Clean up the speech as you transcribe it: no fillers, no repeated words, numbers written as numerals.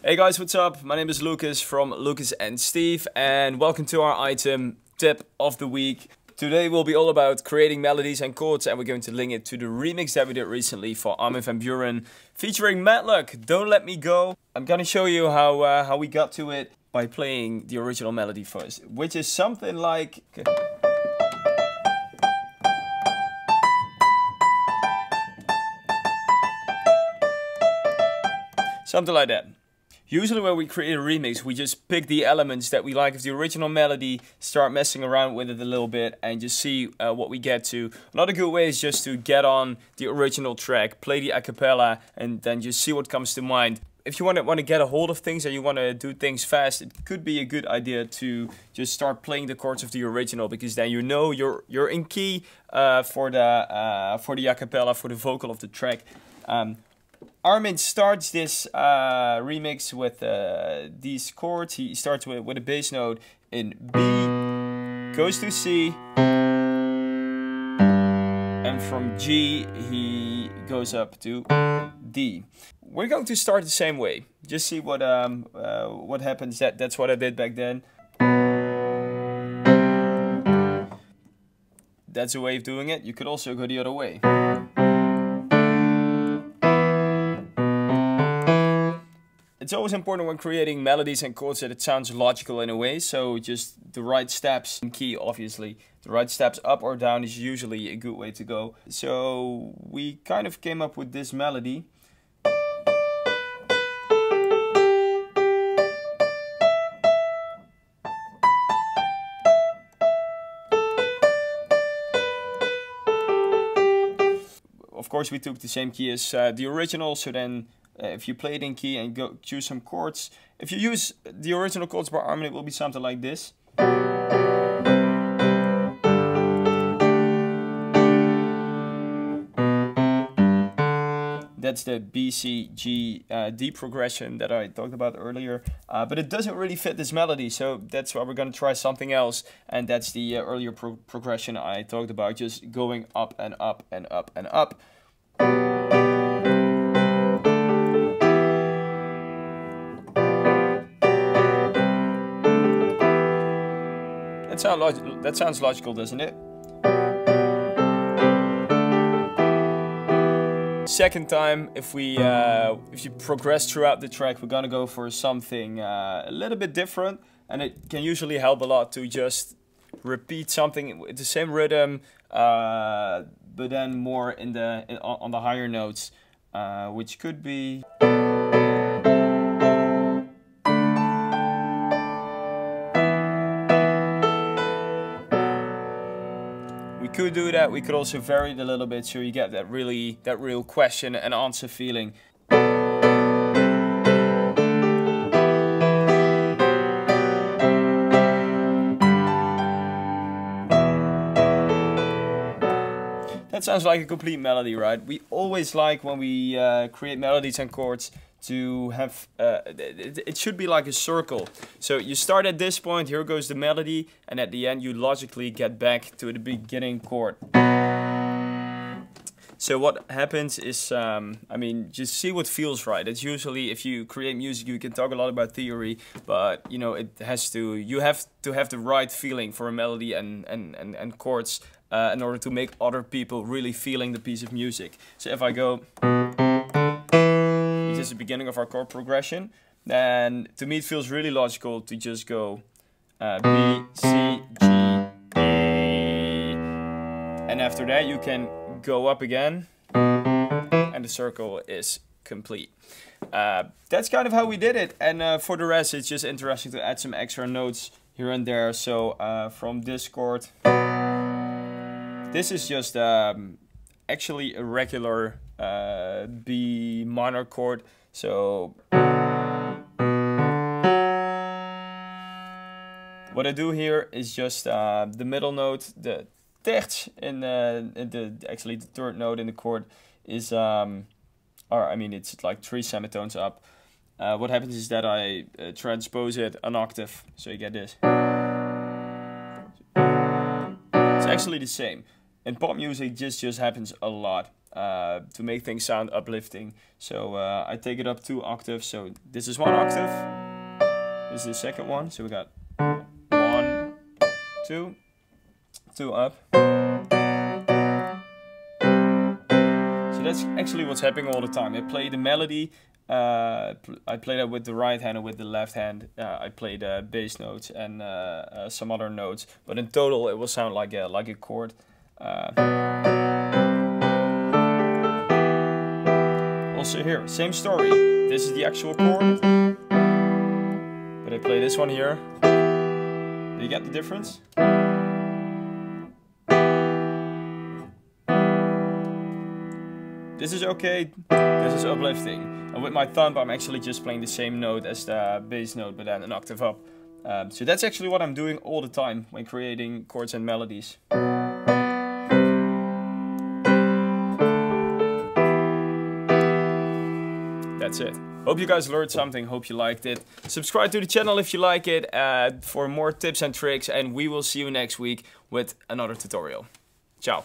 Hey guys, what's up? My name is Lucas from Lucas and Steve, and welcome to our item tip of the week. Today will be all about creating melodies and chords, and we're going to link it to the remix that we did recently for Armin van Buuren featuring Matlock, Don't Let Me Go. I'm gonna show you how we got to it by playing the original melody first, which is something like... something like that. Usually when we create a remix, we just pick the elements that we like of the original melody, start messing around with it a little bit, and just see what we get to. Another good way is just to get on the original track, play the a cappella, and then just see what comes to mind. If you want to get a hold of things and you want to do things fast, it could be a good idea to just start playing the chords of the original, because then you know you're in key for the a cappella, for the vocal of the track. Armin starts this remix with these chords. He starts with a bass note in B, goes to C, and from G he goes up to D. We're going to start the same way. Just see what happens. That's what I did back then. That's a way of doing it. You could also go the other way. It's always important when creating melodies and chords that it sounds logical in a way, so just the right steps in key, obviously. The right steps up or down is usually a good way to go. So we kind of came up with this melody. Of course we took the same key as the original, so then if you play it in key and go choose some chords, if you use the original chords by Armin, it will be something like this. That's the B, C, G, D progression that I talked about earlier, but it doesn't really fit this melody, so that's why we're going to try something else, and that's the earlier progression I talked about, just going up and up and up and up. That sounds logical, doesn't it? Second time, if you progress throughout the track, we're gonna go for something a little bit different, and it can usually help a lot to just repeat something with the same rhythm, but then more on the higher notes, which could be. Could do that. We could also vary it a little bit so you get that real question and answer feeling. That sounds like a complete melody, right? We always like when we create melodies and chords to have, it should be like a circle. So you start at this point, here goes the melody, and at the end you logically get back to the beginning chord. So what happens is, I mean, just see what feels right. It's usually, if you create music, you can talk a lot about theory, but you know, you have to have the right feeling for a melody and chords in order to make other people really feeling the piece of music. So if I go, this is the beginning of our chord progression, then to me it feels really logical to just go B, C, G, A, and after that you can go up again, and the circle is complete. That's kind of how we did it, and for the rest it's just interesting to add some extra notes here and there. So from this chord, this is just actually a regular B minor chord. So what I do here is just the middle note, the terts actually the third note in the chord is it's like 3 semitones up. What happens is that I transpose it an octave, so you get this. It's actually the same. In pop music, this just happens a lot. to make things sound uplifting. So I take it up 2 octaves. So this is 1 octave. This is the second one. So we got 1, 2, 2 up. So that's actually what's happening all the time. I play the melody. I play that with the right hand and with the left hand. I play the bass notes and some other notes, but in total it will sound like a chord. Also here, same story. This is the actual chord, but I play this one here. Do you get the difference? This is okay. This is uplifting. And with my thumb, I'm actually just playing the same note as the bass note, but then an octave up. So that's actually what I'm doing all the time when creating chords and melodies. That's it. Hope you guys learned something, hope you liked it. Subscribe to the channel if you like it for more tips and tricks, and we will see you next week with another tutorial. Ciao.